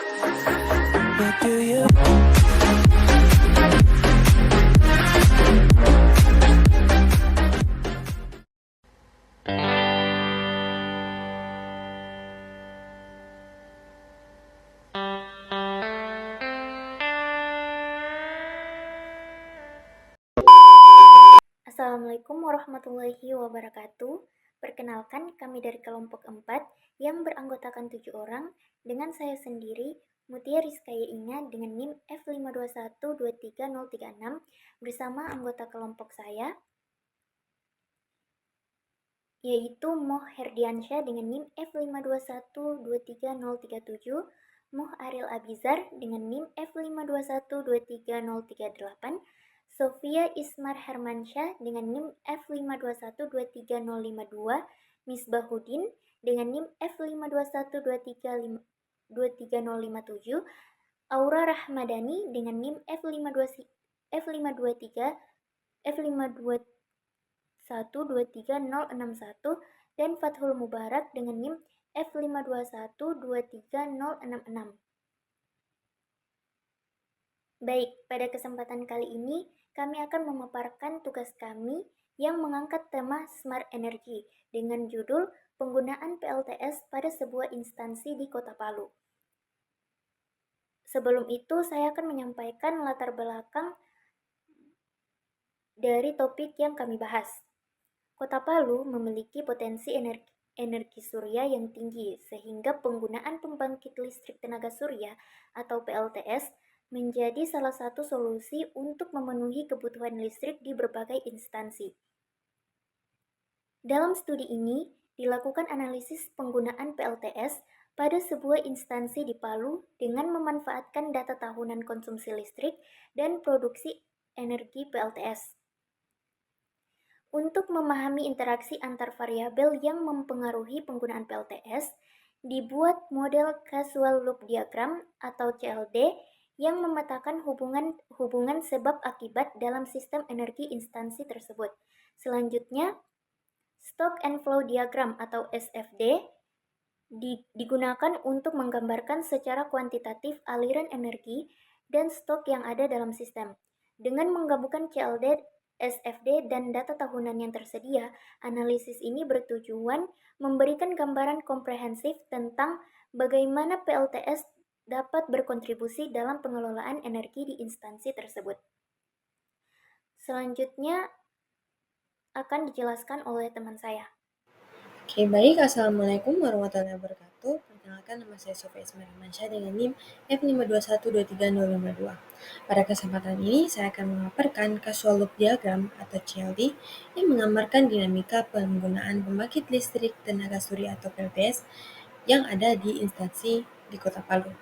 But do you? Assalamualaikum warahmatullahi wabarakatuh. Perkenalkan, kami dari kelompok 4 yang beranggotakan 7 orang dengan saya sendiri, Mutia Rizkaya Inga dengan NIM F521233036 bersama anggota kelompok saya yaitu Moh Herdiansyah dengan NIM F521233037, Moh Ariel Abizar dengan NIM F521233038, Sofia Ismar Hermansyah dengan NIM F521235052, Misbahuddin dengan NIM F521235057, Aura Rahmadani dengan NIM F523 F521236061 dan Fathul Mubarak dengan NIM F521236066. Baik, pada kesempatan kali ini kami akan memaparkan tugas kami yang mengangkat tema Smart Energy dengan judul Penggunaan PLTS pada sebuah instansi di Kota Palu. Sebelum itu, saya akan menyampaikan latar belakang dari topik yang kami bahas. Kota Palu memiliki potensi energi surya yang tinggi, sehingga penggunaan pembangkit listrik tenaga surya atau PLTS menjadi salah satu solusi untuk memenuhi kebutuhan listrik di berbagai instansi. Dalam studi ini, dilakukan analisis penggunaan PLTS pada sebuah instansi di Palu dengan memanfaatkan data tahunan konsumsi listrik dan produksi energi PLTS. Untuk memahami interaksi antar variabel yang mempengaruhi penggunaan PLTS, dibuat model Causal Loop Diagram atau CLD yang memetakan hubungan sebab akibat dalam sistem energi instansi tersebut. Selanjutnya, Stock and Flow Diagram atau SFD digunakan untuk menggambarkan secara kuantitatif aliran energi dan stok yang ada dalam sistem. Dengan menggabungkan CLD, SFD, dan data tahunan yang tersedia, analisis ini bertujuan memberikan gambaran komprehensif tentang bagaimana PLTS dapat berkontribusi dalam pengelolaan energi di instansi tersebut. Selanjutnya akan dijelaskan oleh teman saya. Oke, baik. Assalamualaikum warahmatullahi wabarakatuh. Perkenalkan, nama saya Sofia Ismail Mansyah dengan NIM F521235052. Pada kesempatan ini, saya akan memaparkan Causal Loop Diagram atau CLD yang menggambarkan dinamika penggunaan pembangkit listrik tenaga surya atau PLTS yang ada di instansi di Kota Palu.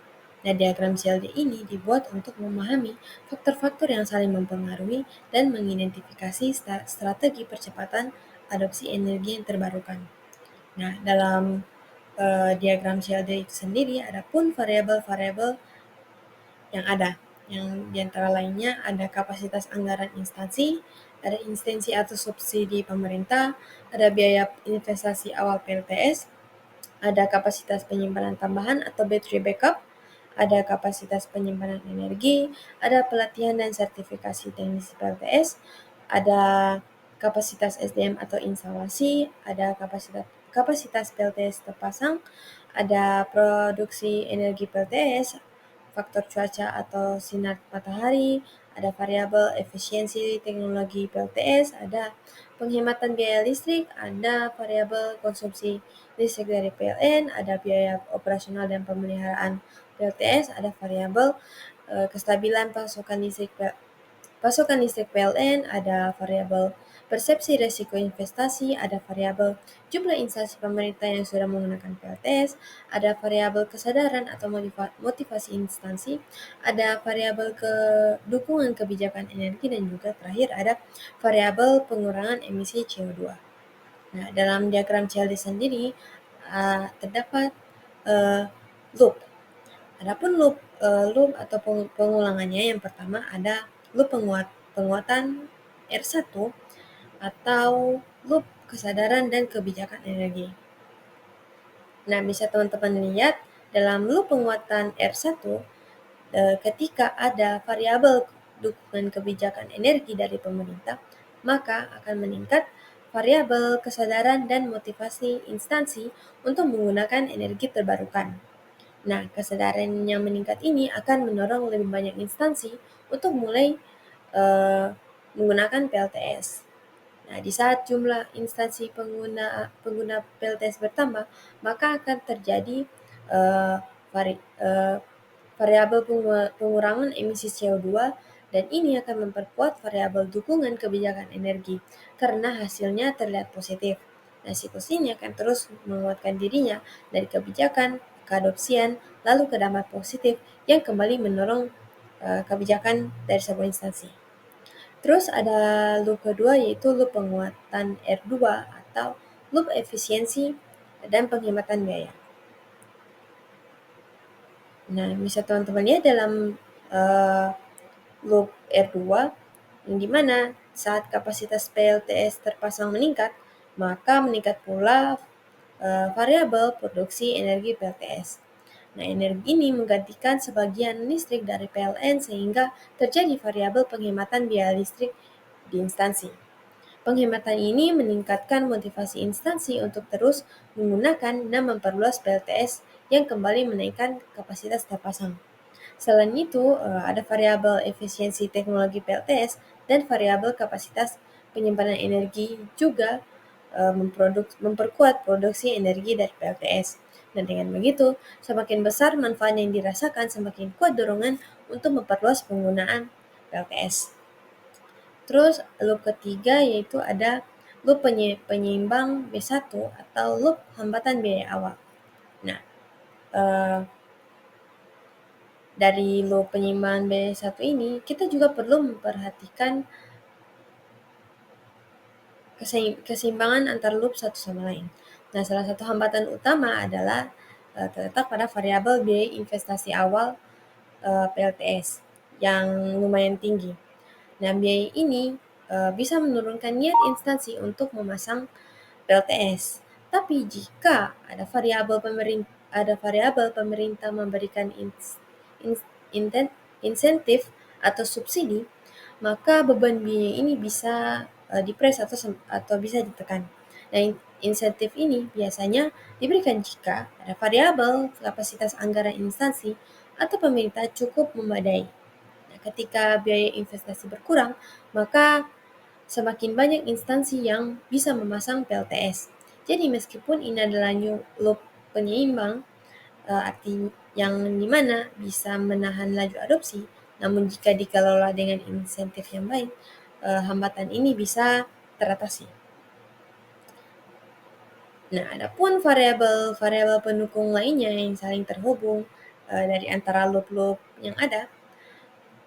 Nah, diagram CLD ini dibuat untuk memahami faktor-faktor yang saling mempengaruhi dan mengidentifikasi strategi percepatan adopsi energi yang terbarukan. Nah, dalam diagram CLD itu sendiri ada pun variabel-variabel yang ada, yang diantara lainnya ada kapasitas anggaran instansi, ada instansi atau subsidi pemerintah, ada biaya investasi awal PLTS, ada kapasitas penyimpanan tambahan atau battery backup, ada kapasitas penyimpanan energi, ada pelatihan dan sertifikasi teknisi PLTS, ada kapasitas SDM atau instalasi, ada kapasitas PLTS terpasang, ada produksi energi PLTS, faktor cuaca atau sinar matahari, ada variabel efisiensi teknologi PLTS, ada penghematan biaya listrik, ada variabel konsumsi listrik dari PLN, ada biaya operasional dan pemeliharaan PLTS, ada variabel kestabilan pasokan listrik PLN, ada variabel persepsi resiko investasi, ada variabel jumlah instansi pemerintah yang sudah menggunakan PLTS, ada variabel kesadaran atau motivasi instansi, ada variabel dukungan kebijakan energi, dan juga terakhir ada variabel pengurangan emisi CO2. Nah, dalam diagram CLD sendiri terdapat loop. Adapun loop atau pengulangannya, yang pertama ada loop penguatan R1 atau loop kesadaran dan kebijakan energi. Nah, bisa teman-teman lihat dalam loop penguatan R1, ketika ada variabel dukungan kebijakan energi dari pemerintah, maka akan meningkat variabel kesadaran dan motivasi instansi untuk menggunakan energi terbarukan. Nah, kesadaran yang meningkat ini akan mendorong lebih banyak instansi untuk mulai menggunakan PLTS. Nah, di saat jumlah instansi pengguna PLTS bertambah, maka akan terjadi uh, vari, uh, variabel pengurangan emisi CO2, dan ini akan memperkuat variabel dukungan kebijakan energi karena hasilnya terlihat positif. Nah, siklus ini akan terus menguatkan dirinya dari kebijakan, keadopsian, lalu ke dampak positif yang kembali mendorong kebijakan dari sebuah instansi. Terus ada loop kedua, yaitu loop penguatan R2 atau loop efisiensi dan penghematan biaya. Nah, bisa teman-teman lihat dalam loop R2, yang dimana saat kapasitas PLTS terpasang meningkat, maka meningkat pula variabel produksi energi PLTS. Nah, energi ini menggantikan sebagian listrik dari PLN sehingga terjadi variabel penghematan biaya listrik di instansi. Penghematan ini meningkatkan motivasi instansi untuk terus menggunakan dan memperluas PLTS yang kembali menaikkan kapasitas terpasang. Selain itu, ada variabel efisiensi teknologi PLTS dan variabel kapasitas penyimpanan energi juga memperkuat produksi energi dari PLTS. Dan dengan begitu, semakin besar manfaat yang dirasakan, semakin kuat dorongan untuk memperluas penggunaan PLTS. Terus loop ketiga yaitu ada loop penyeimbang B1 atau loop hambatan biaya awal. Nah, dari loop penyeimbang B1 ini kita juga perlu memperhatikan keseimbangan antar loop satu sama lain. Nah, salah satu hambatan utama adalah terletak pada variabel biaya investasi awal PLTS yang lumayan tinggi. Nah, biaya ini bisa menurunkan niat instansi untuk memasang PLTS. Tapi jika ada variabel pemerintah memberikan insentif atau subsidi, maka beban biaya ini bisa dipres atau bisa ditekan. Nah, insentif ini biasanya diberikan jika ada variabel kapasitas anggaran instansi atau pemerintah cukup memadai. Nah, ketika biaya investasi berkurang, maka semakin banyak instansi yang bisa memasang PLTS. Jadi meskipun ini adalah new loop penyeimbang, arti yang dimana bisa menahan laju adopsi, namun jika dikelola dengan insentif yang baik, hambatan ini bisa teratasi. Nah, adapun variabel pendukung lainnya yang saling terhubung dari antara loop-loop yang ada,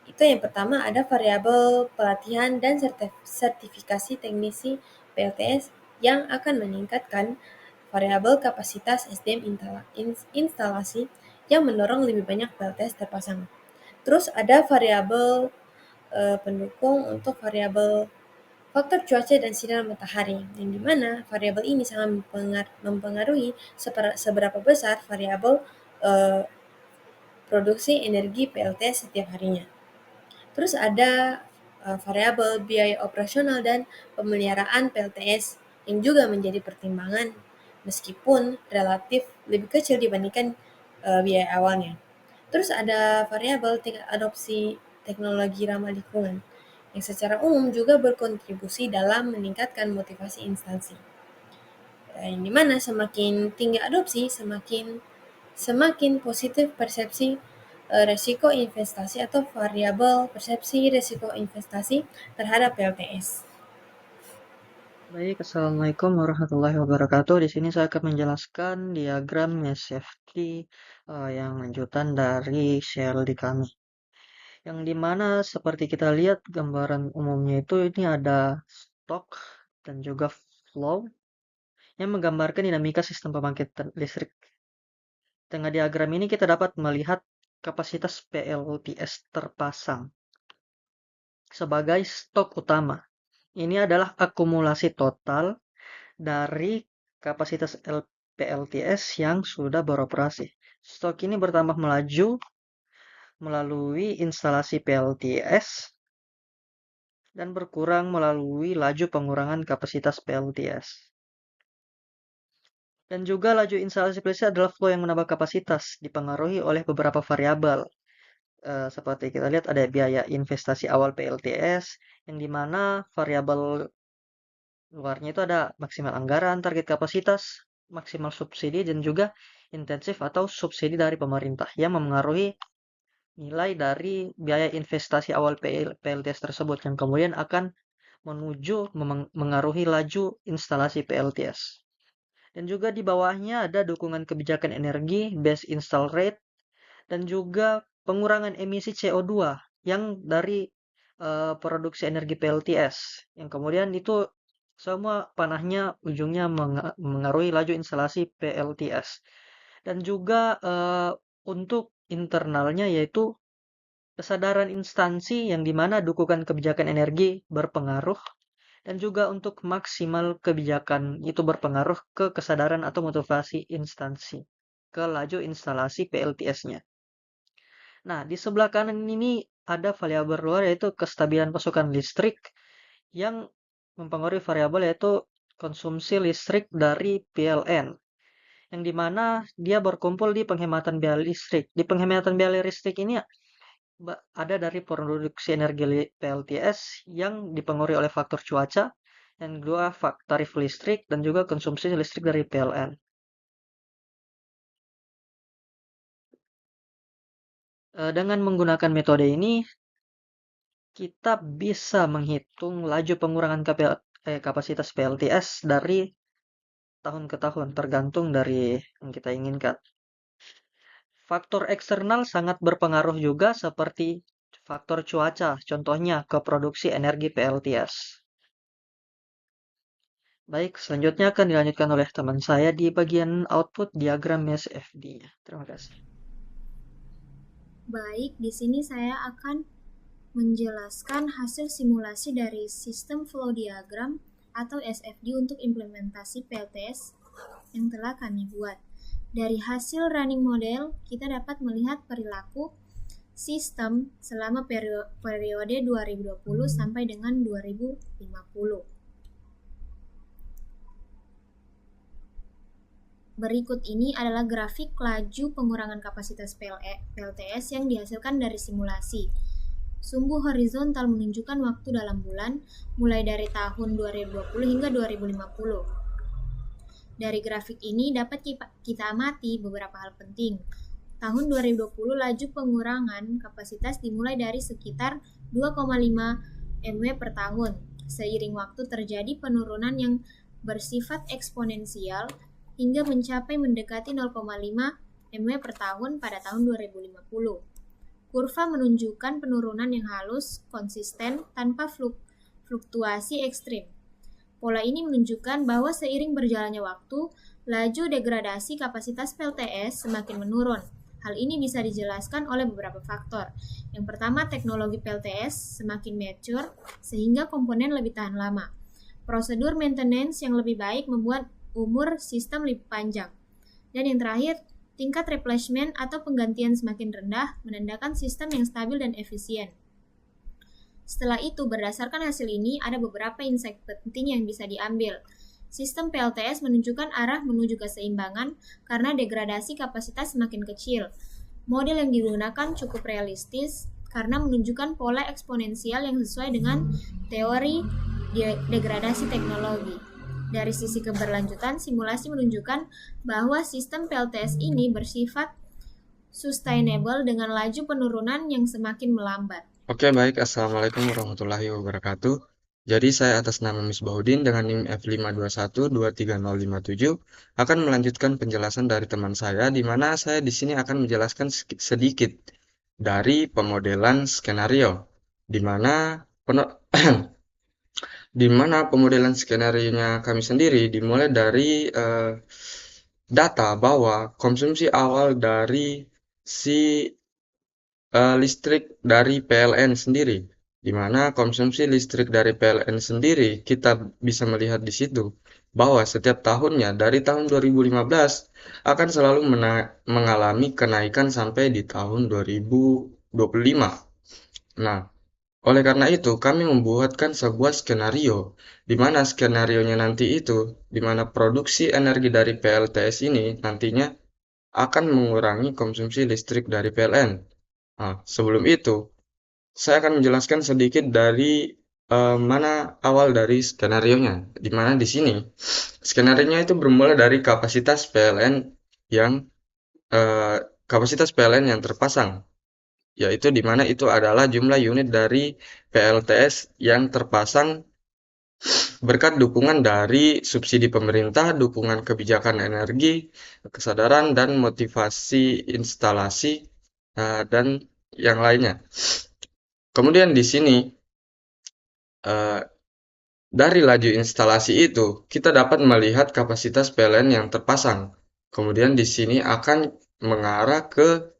itu yang pertama ada variabel pelatihan dan sertifikasi teknisi PLTS yang akan meningkatkan variabel kapasitas SDM instalasi yang mendorong lebih banyak PLTS terpasang. Terus ada variabel pendukung untuk variabel faktor cuaca dan sinar matahari, yang dimana variabel ini sangat mempengaruhi seberapa besar variabel produksi energi PLTS setiap harinya. Terus ada variabel biaya operasional dan pemeliharaan PLTS yang juga menjadi pertimbangan meskipun relatif lebih kecil dibandingkan biaya awalnya. Terus ada variabel tingkat adopsi teknologi ramah lingkungan yang secara umum juga berkontribusi dalam meningkatkan motivasi instansi. Yang dimana semakin tinggi adopsi, semakin positif persepsi resiko investasi atau variabel persepsi resiko investasi terhadap PLTS. Baik, Assalamualaikum warahmatullahi wabarakatuh. Di sini saya akan menjelaskan diagram SFT yang lanjutan dari di kami. Yang dimana seperti kita lihat gambaran umumnya itu ini ada stok dan juga flow yang menggambarkan dinamika sistem pembangkit listrik. Tengah diagram ini kita dapat melihat kapasitas PLTS terpasang sebagai stok utama. Ini adalah akumulasi total dari kapasitas PLTS yang sudah beroperasi. Stok ini bertambah melaju melalui instalasi PLTS dan berkurang melalui laju pengurangan kapasitas PLTS. Dan juga laju instalasi PLTS adalah flow yang menambah kapasitas, dipengaruhi oleh beberapa variabel. Seperti kita lihat ada biaya investasi awal PLTS, yang dimana variabel luarnya itu ada maksimal anggaran, target kapasitas, maksimal subsidi, dan juga intensif atau subsidi dari pemerintah yang memengaruhi nilai dari biaya investasi awal PLTS tersebut yang kemudian akan menuju mengaruhi laju instalasi PLTS. Dan juga di bawahnya ada dukungan kebijakan energi, base install rate, dan juga pengurangan emisi CO2 yang dari produksi energi PLTS. Yang kemudian itu semua panahnya ujungnya mengaruhi laju instalasi PLTS. Dan juga untuk internalnya yaitu kesadaran instansi yang dimana dukungan kebijakan energi berpengaruh dan juga untuk maksimal kebijakan itu berpengaruh ke kesadaran atau motivasi instansi ke laju instalasi PLTS-nya. Nah, di sebelah kanan ini ada variabel luar yaitu kestabilan pasokan listrik yang mempengaruhi variabel yaitu konsumsi listrik dari PLN yang dimana dia berkumpul di penghematan biaya listrik. Di penghematan biaya listrik ini ada dari produksi energi PLTS yang dipengaruhi oleh faktor cuaca, yang kedua tarif listrik, dan juga konsumsi listrik dari PLN. Dengan menggunakan metode ini, kita bisa menghitung laju pengurangan kapasitas PLTS dari tahun ke tahun, tergantung dari yang kita inginkan. Faktor eksternal sangat berpengaruh juga seperti faktor cuaca, contohnya ke produksi energi PLTS. Baik, selanjutnya akan dilanjutkan oleh teman saya di bagian output diagram SFD-nya. Terima kasih. Baik, di sini saya akan menjelaskan hasil simulasi dari sistem flow diagram atau SFD untuk implementasi PLTS yang telah kami buat. Dari hasil running model, kita dapat melihat perilaku sistem selama periode 2020 sampai dengan 2050. Berikut ini adalah grafik laju pengurangan kapasitas PLTS yang dihasilkan dari simulasi. Sumbu horizontal menunjukkan waktu dalam bulan, mulai dari tahun 2020 hingga 2050. Dari grafik ini dapat kita amati beberapa hal penting. Tahun 2020 laju pengurangan kapasitas dimulai dari sekitar 2,5 mW per tahun. Seiring waktu terjadi penurunan yang bersifat eksponensial hingga mencapai mendekati 0,5 mW per tahun pada tahun 2050. Kurva menunjukkan penurunan yang halus, konsisten, tanpa fluktuasi ekstrim. Pola ini menunjukkan bahwa seiring berjalannya waktu, laju degradasi kapasitas PLTS semakin menurun. Hal ini bisa dijelaskan oleh beberapa faktor. Yang pertama, teknologi PLTS semakin mature sehingga komponen lebih tahan lama. Prosedur maintenance yang lebih baik membuat umur sistem lebih panjang. Dan yang terakhir, tingkat replacement atau penggantian semakin rendah menandakan sistem yang stabil dan efisien. Setelah itu, berdasarkan hasil ini, ada beberapa insight penting yang bisa diambil. Sistem PLTS menunjukkan arah menuju keseimbangan karena degradasi kapasitas semakin kecil. Model yang digunakan cukup realistis karena menunjukkan pola eksponensial yang sesuai dengan teori degradasi teknologi. Dari sisi keberlanjutan, simulasi menunjukkan bahwa sistem PLTS ini bersifat sustainable dengan laju penurunan yang semakin melambat. Oke, baik. Assalamualaikum warahmatullahi wabarakatuh. Jadi saya atas nama Misbahuddin dengan NIM F521230057 akan melanjutkan penjelasan dari teman saya, di mana saya di sini akan menjelaskan sedikit dari pemodelan skenario, di mana di mana pemodelan skenario-nya kami sendiri dimulai dari data bahwa konsumsi awal dari si listrik dari PLN sendiri, di mana konsumsi listrik dari PLN sendiri kita bisa melihat di situ, bahwa setiap tahunnya dari tahun 2015 akan selalu mengalami kenaikan sampai di tahun 2025. Nah, oleh karena itu, kami membuatkan sebuah skenario, di mana skenarionya nanti itu, di mana produksi energi dari PLTS ini nantinya akan mengurangi konsumsi listrik dari PLN. Nah, sebelum itu, saya akan menjelaskan sedikit dari mana awal dari skenarionya. Di mana di sini, skenarionya itu bermula dari yang eh, kapasitas PLN yang terpasang, yaitu di mana itu adalah jumlah unit dari PLTS yang terpasang berkat dukungan dari subsidi pemerintah, dukungan kebijakan energi, kesadaran dan motivasi instalasi, dan yang lainnya. Kemudian di sini, eh, dari laju instalasi itu, kita dapat melihat kapasitas PLN yang terpasang. Kemudian di sini akan mengarah ke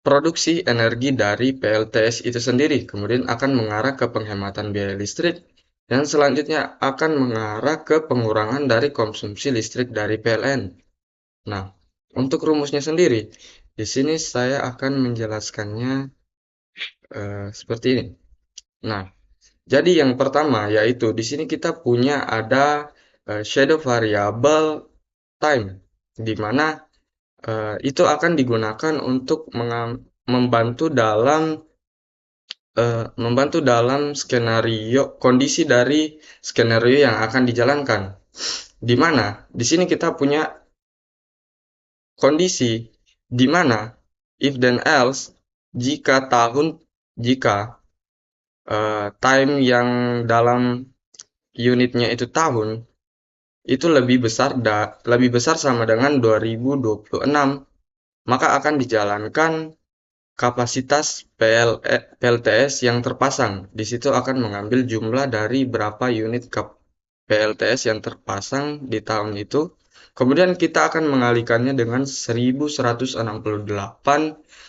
produksi energi dari PLTS itu sendiri, kemudian akan mengarah ke penghematan biaya listrik, dan selanjutnya akan mengarah ke pengurangan dari konsumsi listrik dari PLN. Nah, untuk rumusnya sendiri, di sini saya akan menjelaskannya seperti ini. Nah, jadi yang pertama yaitu di sini kita punya ada shadow variable time, di mana itu akan digunakan untuk membantu dalam skenario kondisi dari skenario yang akan dijalankan. Di mana di sini kita punya kondisi di mana if then else jika time yang dalam unitnya itu tahun itu lebih besar sama dengan 2026, maka akan dijalankan kapasitas PLTS yang terpasang. Di situ akan mengambil jumlah dari berapa unit PLTS yang terpasang di tahun itu. Kemudian kita akan mengalihkannya dengan 1168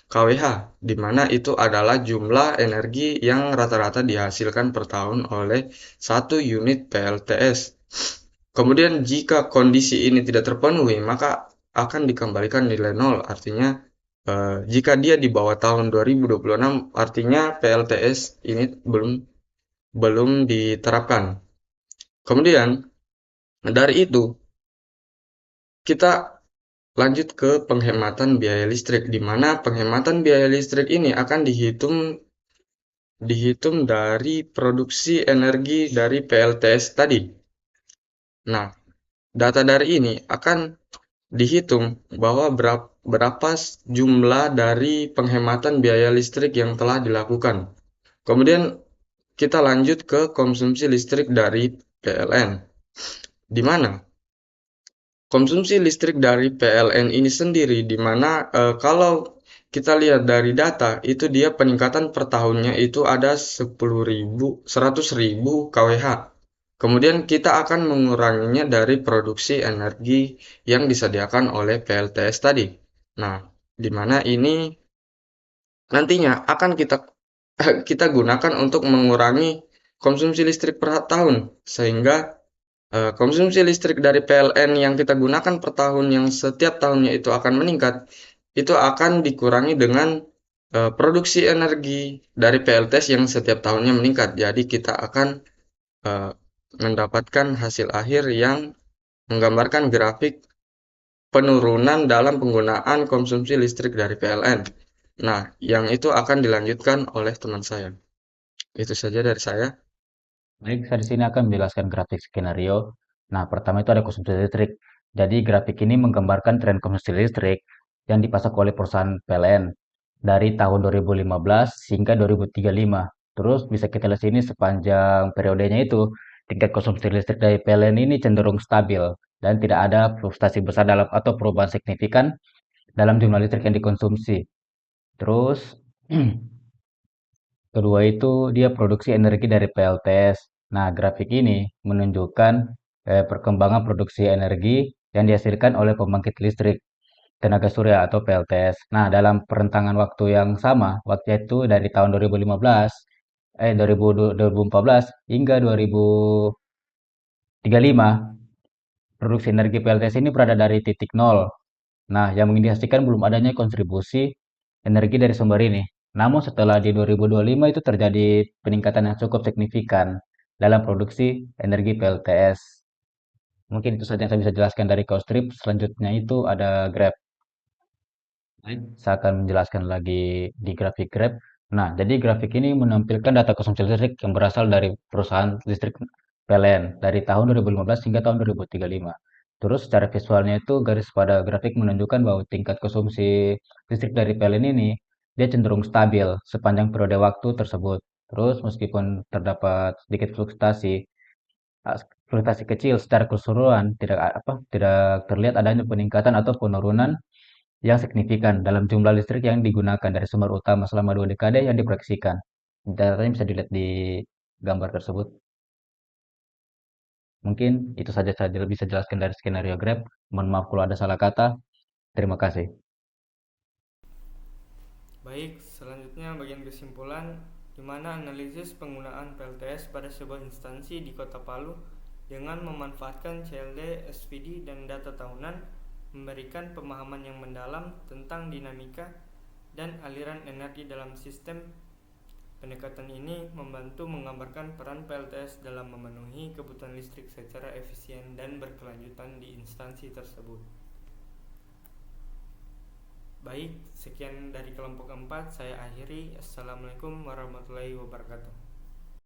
kWh, di mana itu adalah jumlah energi yang rata-rata dihasilkan per tahun oleh satu unit PLTS. Kemudian jika kondisi ini tidak terpenuhi, maka akan dikembalikan nilai nol. Artinya, jika dia di bawah tahun 2026, artinya PLTS ini belum diterapkan. Kemudian, dari itu, kita lanjut ke penghematan biaya listrik, di mana penghematan biaya listrik ini akan dihitung dari produksi energi dari PLTS tadi. Nah, data dari ini akan dihitung bahwa berapa jumlah dari penghematan biaya listrik yang telah dilakukan. Kemudian kita lanjut ke konsumsi listrik dari PLN, di mana konsumsi listrik dari PLN ini sendiri, di mana kalau kita lihat dari data, itu dia peningkatan per tahunnya itu ada 100.000 kWh. Kemudian kita akan menguranginya dari produksi energi yang disediakan oleh PLTS tadi. Nah, di mana ini nantinya akan kita gunakan untuk mengurangi konsumsi listrik per tahun, sehingga konsumsi listrik dari PLN yang kita gunakan per tahun yang setiap tahunnya itu akan meningkat, itu akan dikurangi dengan produksi energi dari PLTS yang setiap tahunnya meningkat. Jadi kita akan eh, mendapatkan hasil akhir yang menggambarkan grafik penurunan dalam penggunaan konsumsi listrik dari PLN. Nah, yang itu akan dilanjutkan oleh teman saya. Itu saja dari saya. Baik, saya di sini akan menjelaskan grafik skenario. Nah, pertama itu ada konsumsi listrik. Jadi, grafik ini menggambarkan tren konsumsi listrik yang dipasok oleh perusahaan PLN dari tahun 2015 hingga 2035. Terus bisa kita lihat sini sepanjang periodenya itu, tingkat konsumsi listrik dari PLN ini cenderung stabil dan tidak ada fluktuasi besar dalam atau perubahan signifikan dalam jumlah listrik yang dikonsumsi. Terus, kedua itu dia produksi energi dari PLTS. Nah, grafik ini menunjukkan perkembangan produksi energi yang dihasilkan oleh pembangkit listrik tenaga surya atau PLTS. Nah, dalam perentangan waktu yang sama, waktu itu dari tahun 2014 hingga 2035, produksi energi PLTS ini berada dari titik nol. Nah, yang mengindikasikan belum adanya kontribusi energi dari sumber ini. Namun setelah di 2025 itu terjadi peningkatan yang cukup signifikan dalam produksi energi PLTS. Mungkin itu saja yang saya bisa jelaskan dari Costrip. Selanjutnya itu ada Grab. Saya akan menjelaskan lagi di grafik Grab. Nah, jadi grafik ini menampilkan data konsumsi listrik yang berasal dari perusahaan listrik PLN dari tahun 2015 hingga tahun 2035. Terus secara visualnya itu garis pada grafik menunjukkan bahwa tingkat konsumsi listrik dari PLN ini dia cenderung stabil sepanjang periode waktu tersebut. Terus meskipun terdapat sedikit fluktuasi kecil secara keseluruhan tidak terlihat adanya peningkatan atau penurunan yang signifikan dalam jumlah listrik yang digunakan dari sumber utama selama 2 dekade yang diproyeksikan. Datanya bisa dilihat di gambar tersebut. Mungkin itu saja saya bisa jelaskan dari skenario Grab. Mohon maaf kalau ada salah kata. Terima kasih. Baik, selanjutnya bagian kesimpulan, di mana analisis penggunaan PLTS pada sebuah instansi di Kota Palu dengan memanfaatkan CLD, SPD, dan data tahunan memberikan pemahaman yang mendalam tentang dinamika dan aliran energi dalam sistem. Pendekatan ini membantu menggambarkan peran PLTS dalam memenuhi kebutuhan listrik secara efisien dan berkelanjutan di instansi tersebut. Baik, sekian dari kelompok 4, saya akhiri. Assalamualaikum warahmatullahi wabarakatuh.